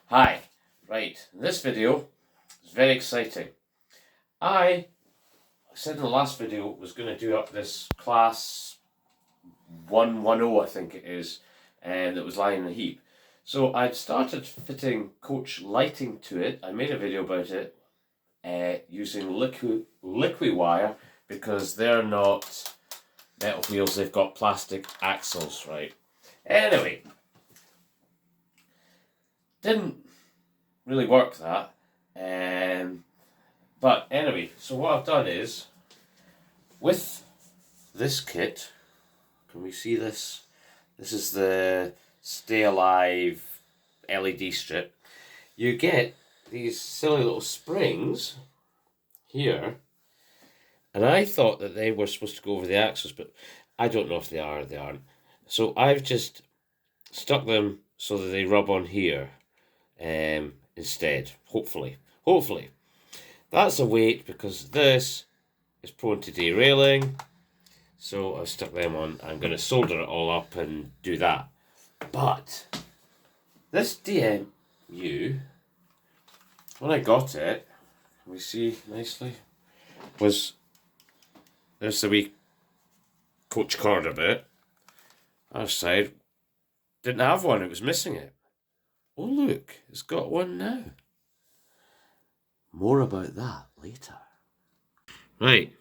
Hi, right, this video is very exciting. I said in the last video was going to do up this class 110, I think it is, and that was lying in a heap. So I'd started fitting coach lighting to it. I made a video about it using Liquiwire because they're not metal wheels, they've got plastic axles, right? Anyway, didn't really work that. But anyway, so what I've done is, with this kit, can we see this? This is the Stay Alive LED strip. You get these silly little springs here, and I thought that they were supposed to go over the axles, but I don't know if they are or they aren't. So I've just stuck them so that they rub on here instead, hopefully. That's a weight because this is prone to derailing. So I've stuck them on. I'm going to solder it all up and do that. But this DMU, when I got it, can we see nicely, there's the wee coach corridor bit. Other side didn't have one, it was missing it. Oh look, it's got one now. More about that later. Right,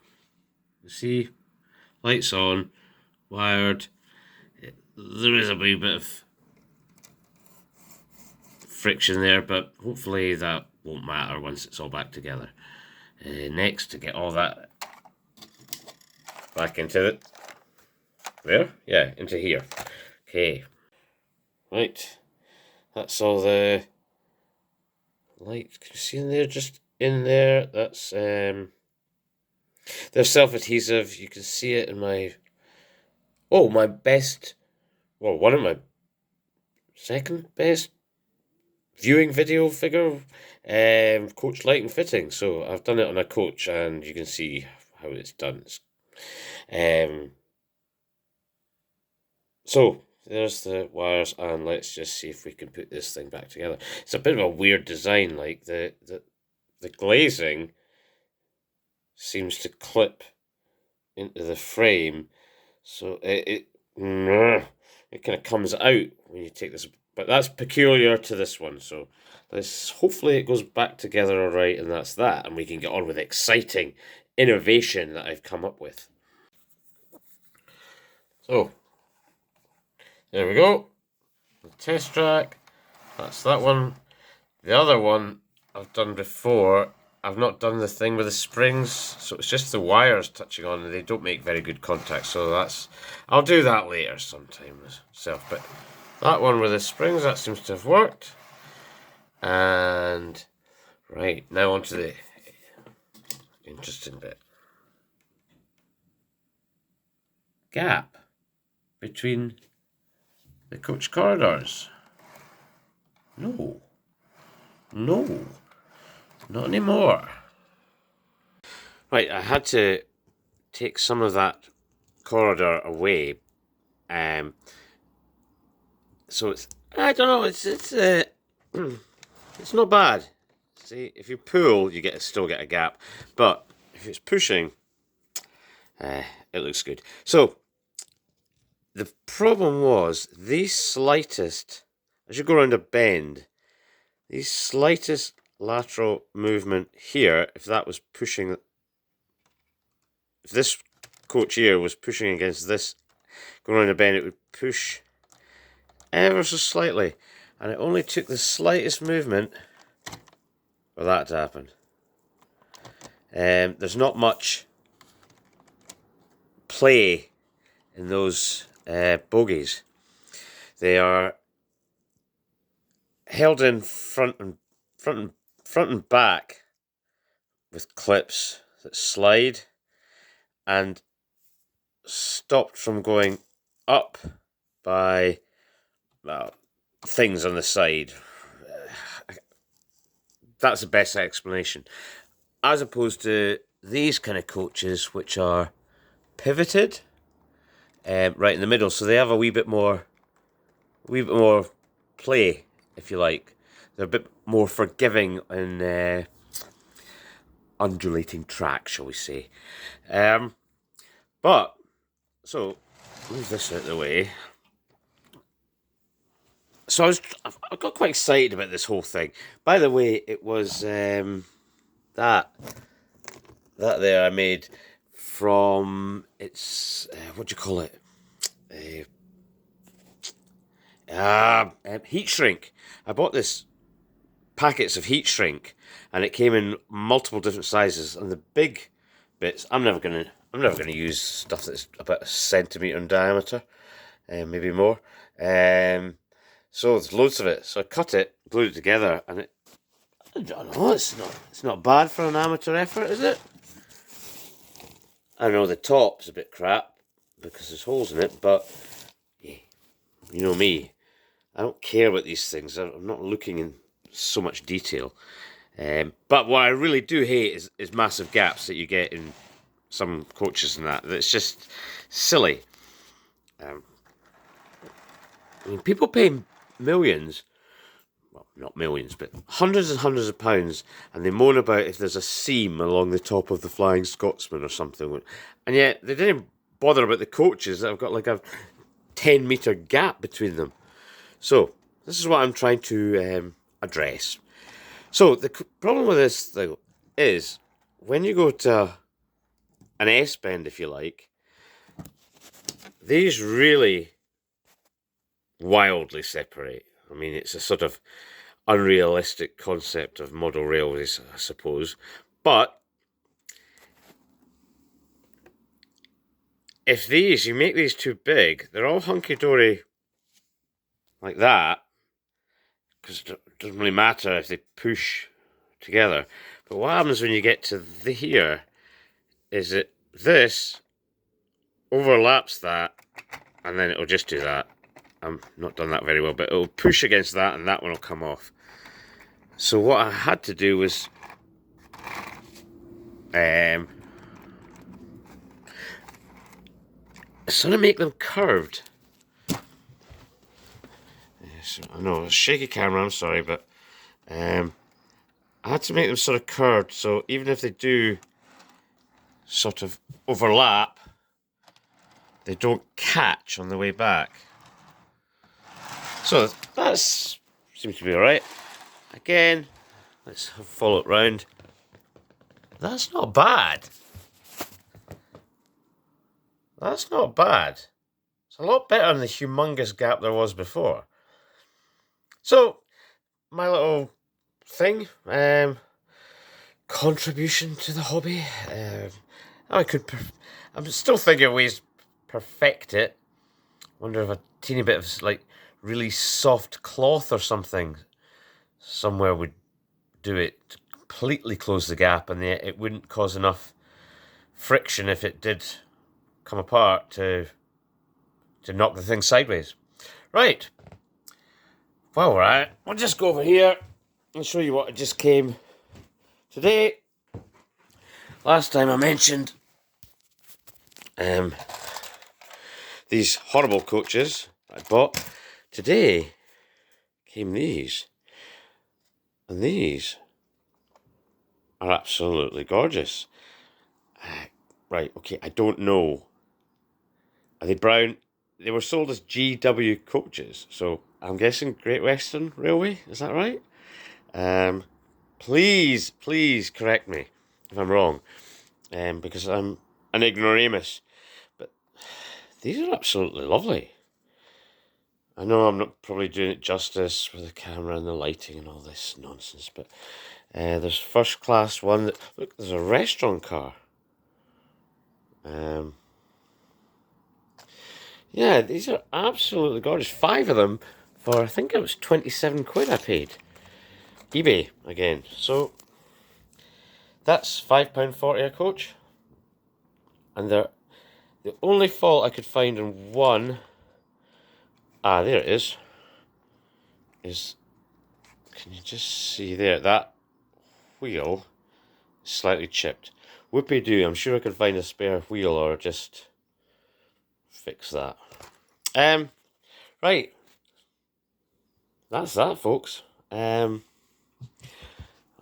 you see, lights on, wired. There is a wee bit of friction there, but hopefully that won't matter once it's all back together. Next, to get all that back into it. There? Yeah, into here. Okay. Right. That's all the light. Can you see in there? Just in there. That's they're self-adhesive. You can see it in my my best, well, one of my second best viewing video figure coach lighting fitting. So I've done it on a coach and you can see how it's done. So there's the wires, and let's just see if we can put this thing back together. It's a bit of a weird design, like the glazing seems to clip into the frame, so it kind of comes out when you take this, but that's peculiar to this one. So hopefully it goes back together all right, and that's that, and we can get on with exciting innovation that I've come up with. So there we go. The test track. That's that one. The other one I've done before. I've not done the thing with the springs, so it's just the wires touching on, and they don't make very good contact. So I'll do that later sometime myself. But that one with the springs, that seems to have worked. And right, now on to the interesting bit. Gap between the coach corridors. No, not anymore. Right, I had to take some of that corridor away. So it's, I don't know, it's it's not bad. See, if you pull, you still get a gap, but if it's pushing, it looks good. So the problem was the slightest, as you go around a bend, the slightest lateral movement here, if that was pushing, if this coach here was pushing against this, going around a bend, it would push ever so slightly, and it only took the slightest movement for that to happen. There's not much play in those bogies. They are held in front and back with clips that slide, and stopped from going up by things on the side. That's the best explanation. As opposed to these kind of coaches, which are pivoted right in the middle, so they have a wee bit more play, if you like. They're a bit more forgiving in undulating track, shall we say. But, so, move this out of the way. So I got quite excited about this whole thing. By the way, it was that there I made from, it's, what do you call it? Heat shrink. I bought this packets of heat shrink, and it came in multiple different sizes. And the big bits, I'm never gonna use stuff that's about a centimetre in diameter, maybe more. So there's loads of it. So I cut it, glued it together, and I don't know, it's not bad for an amateur effort, is it? I know the top's a bit crap because there's holes in it, but yeah, you know me. I don't care about these things. I'm not looking in so much detail. But what I really do hate is massive gaps that you get in some coaches and that. That's just silly. I mean, people pay millions, well, not millions, but hundreds and hundreds of pounds, and they moan about if there's a seam along the top of the Flying Scotsman or something. And yet, they didn't bother about the coaches that have got like a 10-metre gap between them. So, this is what I'm trying to address. So, the problem with this, though, is when you go to an S-bend, if you like, these really wildly separate. I mean, it's a sort of unrealistic concept of model railways, I suppose. But if you make these too big, they're all hunky-dory like that, because it doesn't really matter if they push together. But what happens when you get to here is that this overlaps that, and then it'll just do that. I'm not done that very well, but it'll push against that, and that one will come off. So what I had to do was sort of make them curved. I know, shaky camera, I'm sorry, but I had to make them sort of curved, so even if they do sort of overlap, they don't catch on the way back. So that seems to be alright. Again, let's follow it round. That's not bad. That's not bad. It's a lot better than the humongous gap there was before. So, my little thing, contribution to the hobby. I'm still thinking of ways to perfect it. Wonder if a teeny bit of like really soft cloth or something somewhere would do it to completely close the gap, and it wouldn't cause enough friction if it did come apart to knock the thing sideways. Right. While we're at it, we'll just go over here and show you what just came today. Last time I mentioned these horrible coaches I bought. Today came these. And these are absolutely gorgeous. Right, okay, I don't know. Are they brown? They were sold as GW coaches, so I'm guessing Great Western Railway, is that right? Please correct me if I'm wrong, because I'm an ignoramus. But these are absolutely lovely. I know I'm not probably doing it justice with the camera and the lighting and all this nonsense, but there's first class one. Look, there's a restaurant car. Yeah, these are absolutely gorgeous. 5 of them for, I think it was 27 quid I paid. eBay again. So that's £5.40 a coach. And the only fault I could find in one, there it is can you just see there, that wheel is slightly chipped. Whoopie-doo, I'm sure I could find a spare wheel or just fix that. Right. That's that, folks.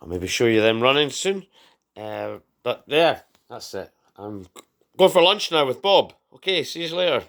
I'll maybe show you them running soon. But yeah, that's it. I'm going for lunch now with Bob. Okay, see you later.